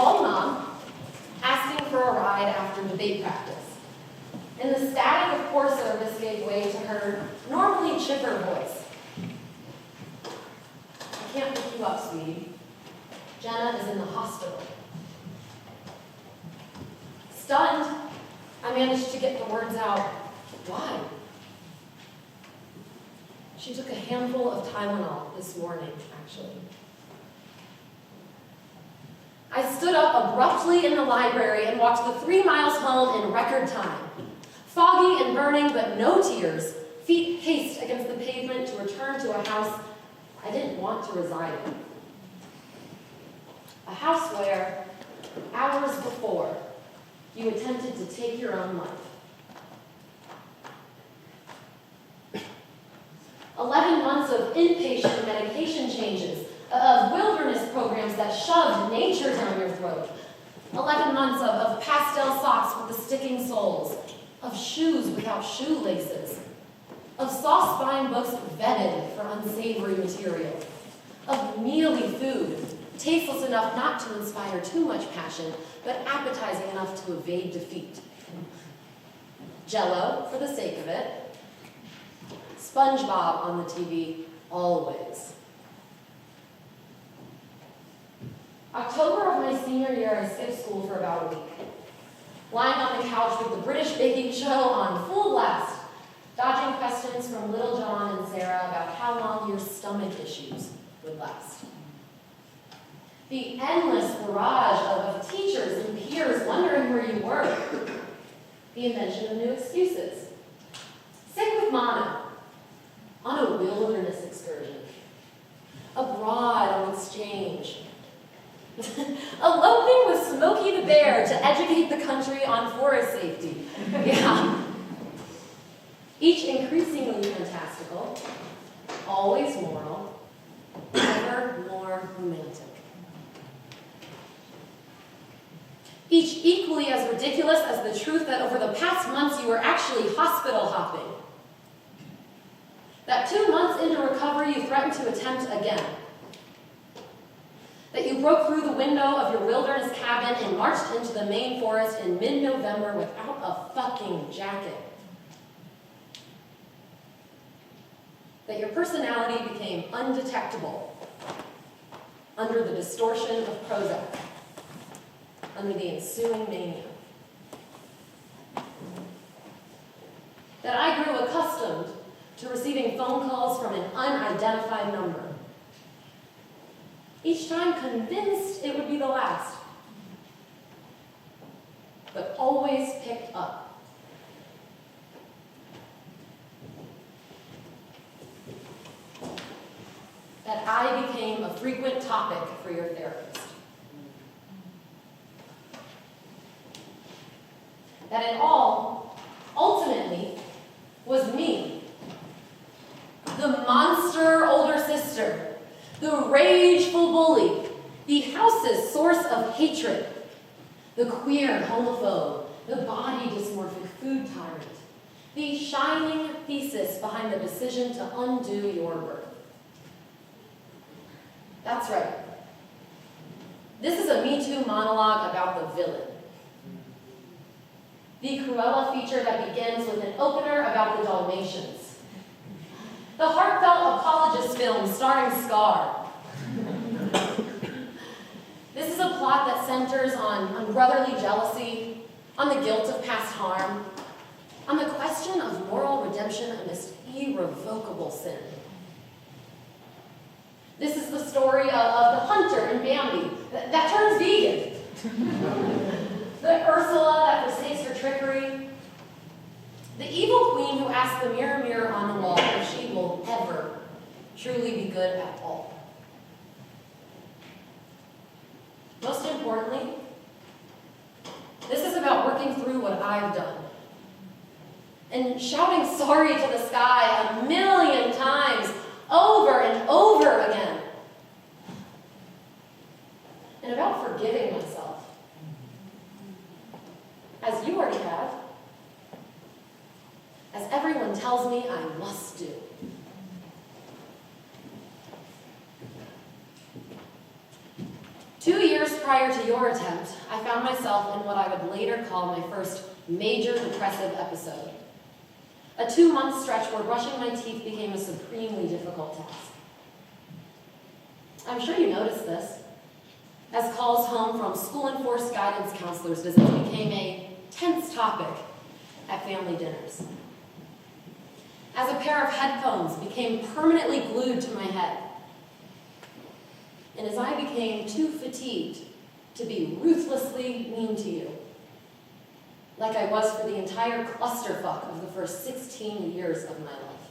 Polyna asking for a ride after debate practice. And the static of poor service gave way to her normally chipper voice. I can't pick you up, sweetie. Jenna is in the hospital. Stunned, I managed to get the words out. Why? She took a handful of Tylenol this morning, actually. I stood up abruptly in the library and walked the 3 miles home in record time. Foggy and burning, but no tears, feet paced against the pavement to return to a house I didn't want to reside in. A house where, hours before, you attempted to take your own life. 11 months of inpatient medication changes, of wilderness programs that shoved nature down your throat. 11 months of pastel socks with the sticking soles, of shoes without shoelaces, of soft-spine books vetted for unsavory material, of mealy food, tasteless enough not to inspire too much passion, but appetizing enough to evade defeat. Jell-O for the sake of it. SpongeBob on the TV, always. October of my senior year, I skipped school for about a week. Lying on the couch with the British baking show on full blast, dodging questions from Little John and Sarah about how long your stomach issues would last. The endless barrage of teachers and peers wondering where you were. The invention of new excuses. Sick with mono. On a wilderness excursion. Abroad on exchange. Eloping with Smokey the Bear to educate the country on forest safety. Yeah. Each increasingly fantastical, always moral, ever more romantic. Each equally as ridiculous as the truth that over the past months you were actually hospital hopping. That 2 months into recovery you threatened to attempt again. That you broke through the window of your wilderness cabin and marched into the Maine forest in mid-November without a fucking jacket. That your personality became undetectable under the distortion of Prozac, under the ensuing mania. That I grew accustomed to receiving phone calls from an unidentified number. Each time convinced it would be the last, but always picked up. That I became a frequent topic for your therapist. That it all, ultimately, was me. The monster older sister, the rageful bully, the house's source of hatred, the queer homophobe, the body dysmorphic food tyrant, the shining thesis behind the decision to undo your birth. That's right. This is a Me Too monologue about the villain. The Cruella feature that begins with an opener about the Dalmatians. The heartfelt apologist film starring Scar. This is a plot that centers on brotherly jealousy, on the guilt of past harm, on the question of moral redemption amidst irrevocable sin. This is the story of the hunter in Bambi that turns vegan. The Ursula that forsakes her trickery. The evil queen who asks the mirror, mirror on the wall if she will ever truly be good at all. Most importantly, this is about working through what I've done and shouting sorry to the sky 1,000,000 times over and over again. And about forgiving myself, as you already have, as everyone tells me I must do. Two years prior to your attempt, I found myself in what I would later call my first major depressive episode. A 2-month stretch where brushing my teeth became a supremely difficult task. I'm sure you noticed this, as calls home from school-enforced guidance counselors' visits became a tense topic at family dinners. As a pair of headphones became permanently glued to my head, and as I became too fatigued to be ruthlessly mean to you, like I was for the entire clusterfuck of the first 16 years of my life.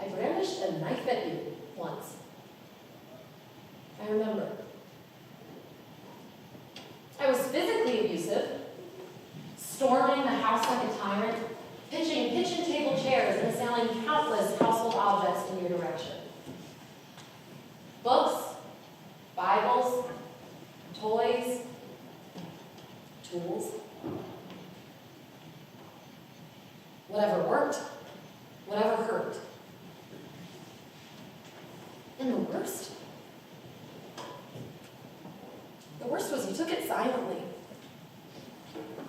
I brandished a knife at you once. I remember. I was physically abusive, storming the house like a tyrant, pitching kitchen table chairs and assailing countless household objects in your direction. Books, Bibles, toys, tools. Whatever worked, whatever hurt. And the worst was you took it silently.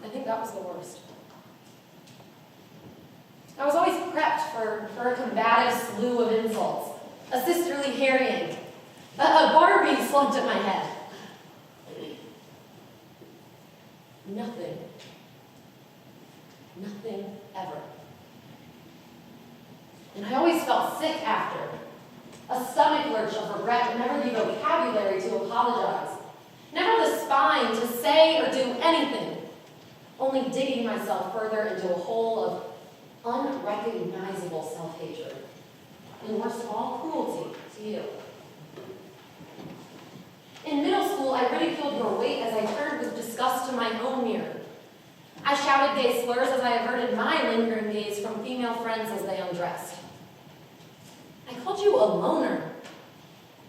I think that was the worst. I was always prepped for a combative slew of insults, a sisterly hair yank, a Barbie slumped at my head. Nothing ever. And I always felt sick after, a stomach lurch of regret, but never the vocabulary to apologize, never the spine to say or do anything, only digging myself further into a hole of unrecognizable self-hatred, and worst of all, cruelty to you. In middle school, I ridiculed your weight as I turned with disgust to my own mirror. I shouted gay slurs as I averted my lingering gaze from female friends as they undressed. I called you a loner,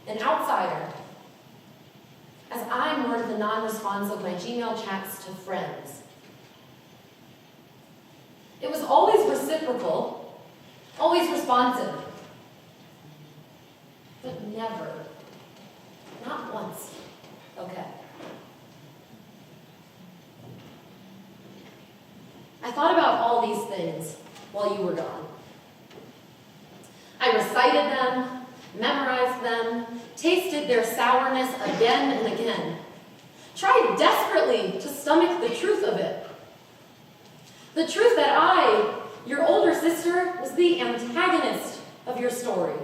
an outsider, as I mourned the non-response of my Gmail chats to friends. It was always reciprocal, always responsive, but never, not once, okay. I thought about all these things while you were gone. I recited them, memorized them, tasted their sourness again and again, tried desperately to stomach the truth of it. The truth that I, your older sister, was the antagonist of your story.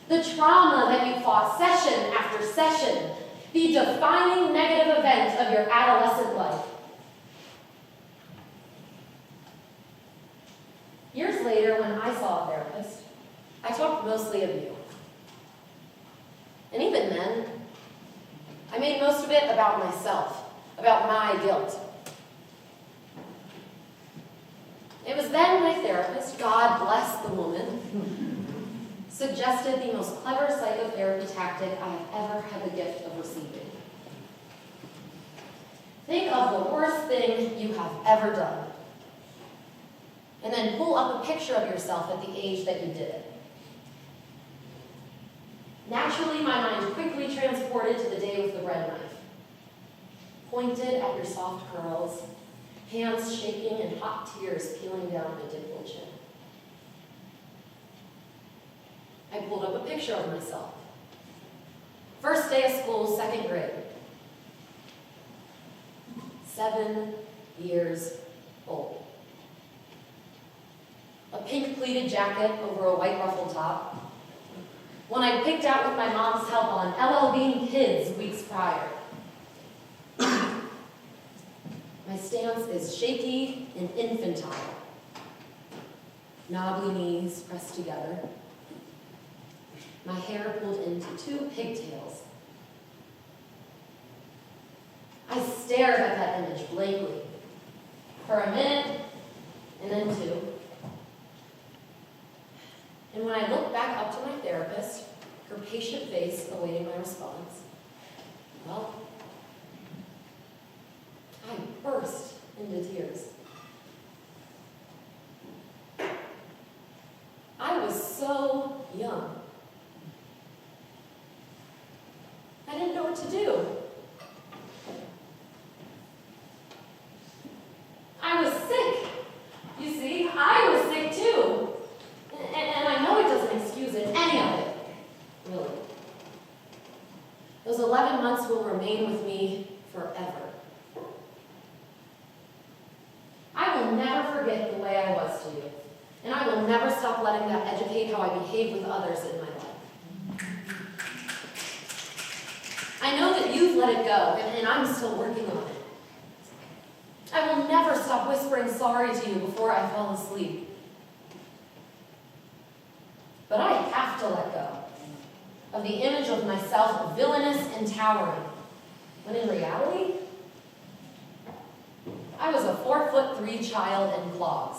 The trauma that you fought session after session, the defining negative event of your adolescent life. Years later, when I saw a therapist, I talked mostly of you. And even then, I made most of it about myself, about my guilt. It was then my therapist, God bless the woman, suggested the most clever psychotherapy tactic I have ever had the gift of receiving. Think of the worst thing you have ever done, and then pull up a picture of yourself at the age that you did it. Naturally, my mind quickly transported to the day with the bread knife, pointed at your soft curls, hands shaking and hot tears peeling down my dimpled chin. I pulled up a picture of myself. First day of school, 2nd grade. 7 years old. A pink pleated jacket over a white ruffled top. One I picked out with my mom's help on LL Bean Kids weeks prior. My stance is shaky and infantile. Knobbly knees pressed together. My hair pulled into 2 pigtails. I stared at that image blankly for a minute and then 2. And when I looked back up to my therapist, her patient face awaiting my response, well, I burst into tears. I was so young. forget the way I was to you. And I will never stop letting that educate how I behave with others in my life. I know that you've let it go, and I'm still working on it. I will never stop whispering sorry to you before I fall asleep. But I have to let go of the image of myself villainous and towering, when in reality, I was a 4'3" child in clogs.